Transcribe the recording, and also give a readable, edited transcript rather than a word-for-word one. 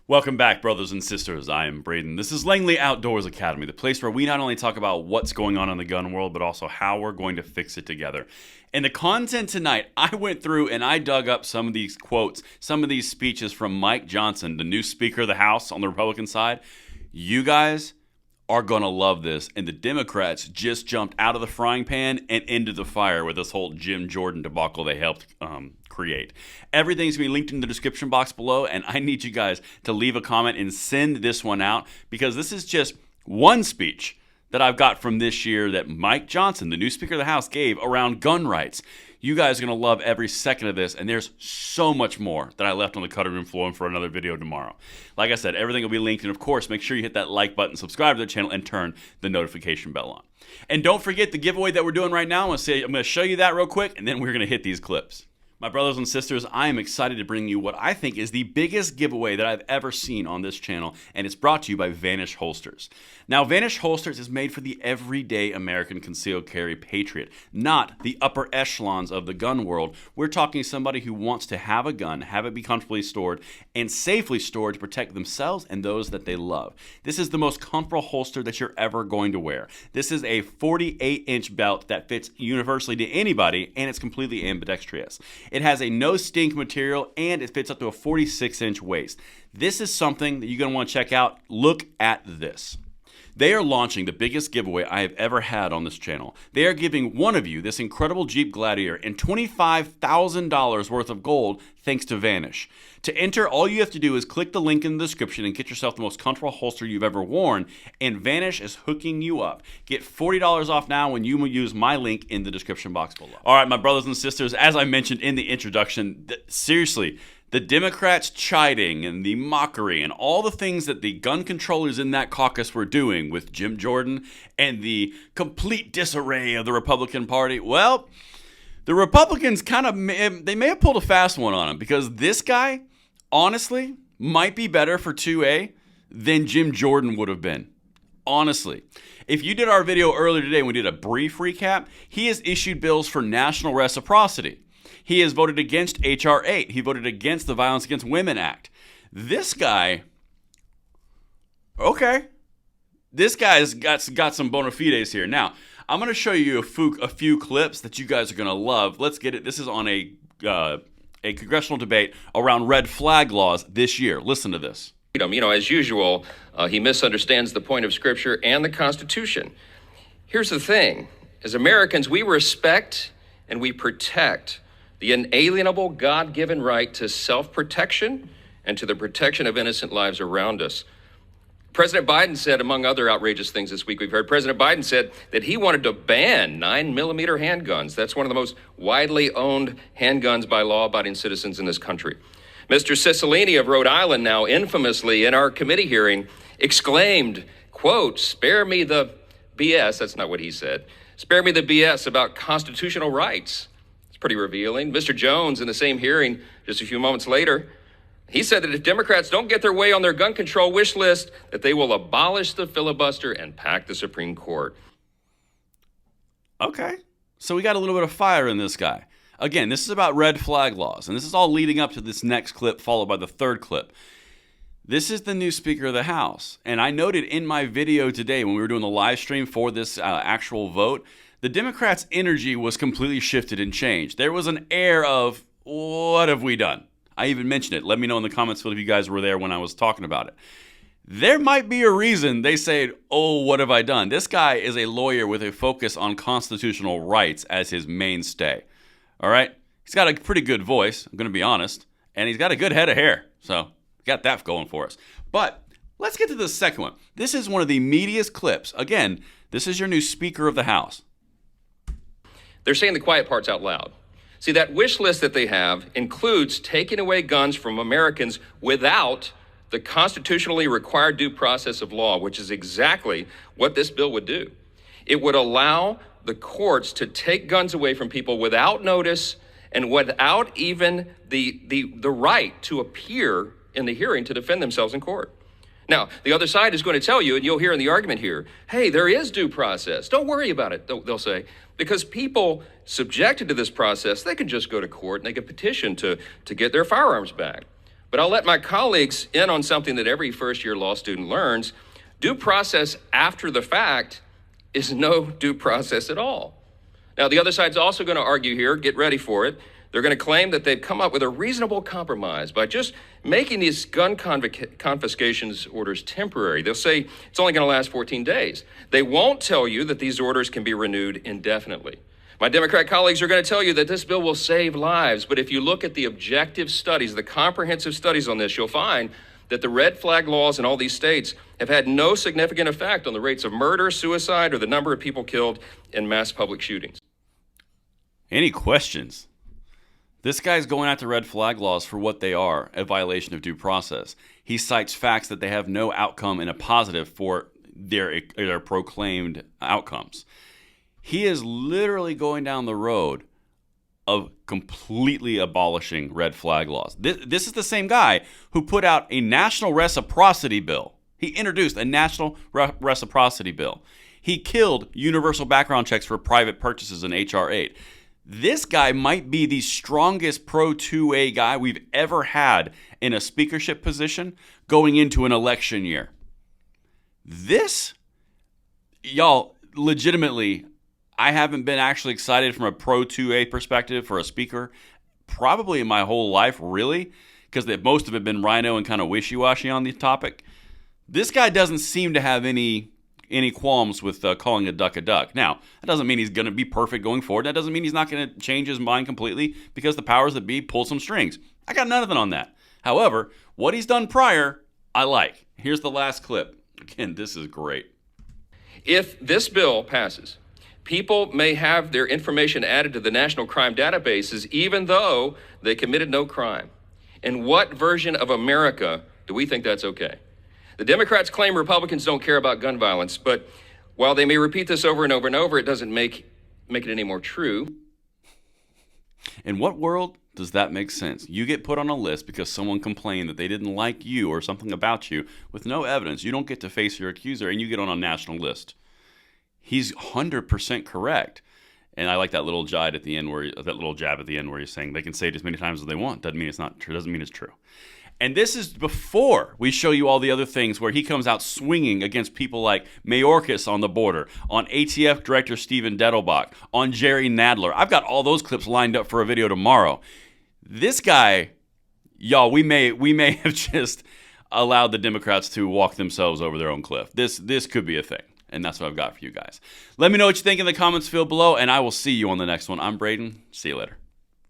Welcome back, brothers and sisters. I am Braden. This is Langley Outdoors Academy, the place where we not only talk about what's going on in the gun world, but also how we're going to fix it together. And the content tonight, I went through and I dug up some of these quotes, some of these speeches from Mike Johnson, the new Speaker of the House on the Republican side. You guys are going to love this. And the Democrats just jumped out of the frying pan and into the fire with this whole Jim Jordan debacle they helped create. Everything's going to be linked in the description box below, and I need you guys to leave a comment and send this one out, because this is just one speech that I've got from this year that Mike Johnson, the new Speaker of the House, gave around gun rights. You guys are going to love every second of this, and there's so much more that I left on the cutting room floor for another video tomorrow. Like I said, everything will be linked, and of course, make sure you hit that like button, subscribe to the channel, and turn the notification bell on. And don't forget the giveaway that we're doing right now. I'm going to show you that real quick, and then we're going to hit these clips. My brothers and sisters, I am excited to bring you what I think is the biggest giveaway that I've ever seen on this channel, and it's brought to you by Vanish Holsters. Now, Vanish Holsters is made for the everyday American concealed carry patriot, not the upper echelons of the gun world. We're talking somebody who wants to have a gun, have it be comfortably stored, and safely stored to protect themselves and those that they love. This is the most comfortable holster that you're ever going to wear. This is a 48-inch belt that fits universally to anybody, and it's completely ambidextrous. It has a no-stink material, and it fits up to a 46-inch waist. This is something that you're going to want to check out. Look at this. They are launching the biggest giveaway I have ever had on this channel. They are giving one of you this incredible Jeep Gladiator and $25,000 worth of gold thanks to Vanish. To enter, all you have to do is click the link in the description and get yourself the most comfortable holster you've ever worn, and Vanish is hooking you up. Get $40 off now when you use my link in the description box below. All right, my brothers and sisters, as I mentioned in the introduction, seriously, the Democrats chiding and the mockery and all the things that the gun controllers in that caucus were doing with Jim Jordan and the complete disarray of the Republican Party, well, the Republicans they may have pulled a fast one on him, because this guy, honestly, might be better for 2A than Jim Jordan would have been. Honestly. If you did our video earlier today when we did a brief recap, he has issued bills for national reciprocity. He has voted against H.R. 8. He voted against the Violence Against Women Act. This guy, okay, this guy's got some bona fides here. Now, I'm going to show you a few clips that you guys are going to love. Let's get it. This is on a congressional debate around red flag laws this year. Listen to this. You know, as usual, he misunderstands the point of Scripture and the Constitution. Here's the thing. As Americans, we respect and we protect the inalienable God-given right to self-protection and to the protection of innocent lives around us. President Biden said, among other outrageous things this week we've heard, President Biden said that he wanted to ban 9mm handguns. That's one of the most widely owned handguns by law-abiding citizens in this country. Mr. Cicilline of Rhode Island, now infamously in our committee hearing, exclaimed, quote, "Spare me the BS," that's not what he said, "spare me the BS about constitutional rights." It's pretty revealing. Mr. Jones, in the same hearing just a few moments later, he said that if Democrats don't get their way on their gun control wish list, that they will abolish the filibuster and pack the Supreme Court. Okay, so we got a little bit of fire in this guy. Again, this is about red flag laws, and this is all leading up to this next clip, followed by the third clip. This is the new Speaker of the House, and I noted in my video today when we were doing the live stream for this actual vote, the Democrats' energy was completely shifted and changed. There was an air of, what have we done? I even mentioned it. Let me know in the comments if you guys were there when I was talking about it. There might be a reason they say, oh, what have I done? This guy is a lawyer with a focus on constitutional rights as his mainstay. All right? He's got a pretty good voice, I'm going to be honest, and he's got a good head of hair. So, got that going for us. But let's get to the second one. This is one of the meatiest clips. Again, this is your new Speaker of the House. They're saying the quiet parts out loud. See, that wish list that they have includes taking away guns from Americans without the constitutionally required due process of law, which is exactly what this bill would do. It would allow the courts to take guns away from people without notice and without even the right to appear in the hearing to defend themselves in court. Now, the other side is going to tell you, and you'll hear in the argument here, hey, there is due process. Don't worry about it, they'll say, because people subjected to this process, they can just go to court and they can petition to get their firearms back. But I'll let my colleagues in on something that every first-year law student learns. Due process after the fact is no due process at all. Now, the other side's also going to argue here, get ready for it. They're going to claim that they've come up with a reasonable compromise by just making these gun confiscations orders temporary. They'll say it's only going to last 14 days. They won't tell you that these orders can be renewed indefinitely. My Democrat colleagues are going to tell you that this bill will save lives, but if you look at the objective studies, the comprehensive studies on this, you'll find that the red flag laws in all these states have had no significant effect on the rates of murder, suicide, or the number of people killed in mass public shootings. Any questions? This guy's going after red flag laws for what they are, a violation of due process. He cites facts that they have no outcome in a positive for their proclaimed outcomes. He is literally going down the road of completely abolishing red flag laws. This is the same guy who put out a national reciprocity bill. He introduced a national reciprocity bill. He killed universal background checks for private purchases in H.R. 8. This guy might be the strongest pro-2A guy we've ever had in a speakership position going into an election year. This, y'all, legitimately, I haven't been actually excited from a pro-2A perspective for a speaker probably in my whole life, really, because most of it been rhino and kind of wishy-washy on the topic. This guy doesn't seem to have any qualms with calling a duck a duck. Now, that doesn't mean he's going to be perfect going forward. That doesn't mean he's not going to change his mind completely because the powers that be pull some strings. I got nothing on that. However, what he's done prior, I like. Here's the last clip. Again, this is great. If this bill passes, people may have their information added to the national crime databases even though they committed no crime. In what version of America do we think that's okay? The Democrats claim Republicans don't care about gun violence, but while they may repeat this over and over and over, it doesn't make it any more true. In what world does that make sense? You get put on a list because someone complained that they didn't like you or something about you with no evidence. You don't get to face your accuser, and you get on a national list. He's 100% correct. And I like that little jab at the end where he's saying they can say it as many times as they want. Doesn't mean it's not true. Doesn't mean it's true. And this is before we show you all the other things where he comes out swinging against people like Mayorkas on the border, on ATF Director Stephen Dettelbach, on Jerry Nadler. I've got all those clips lined up for a video tomorrow. This guy, y'all, we may have just allowed the Democrats to walk themselves over their own cliff. This could be a thing. And that's what I've got for you guys. Let me know what you think in the comments field below, and I will see you on the next one. I'm Braden. See you later.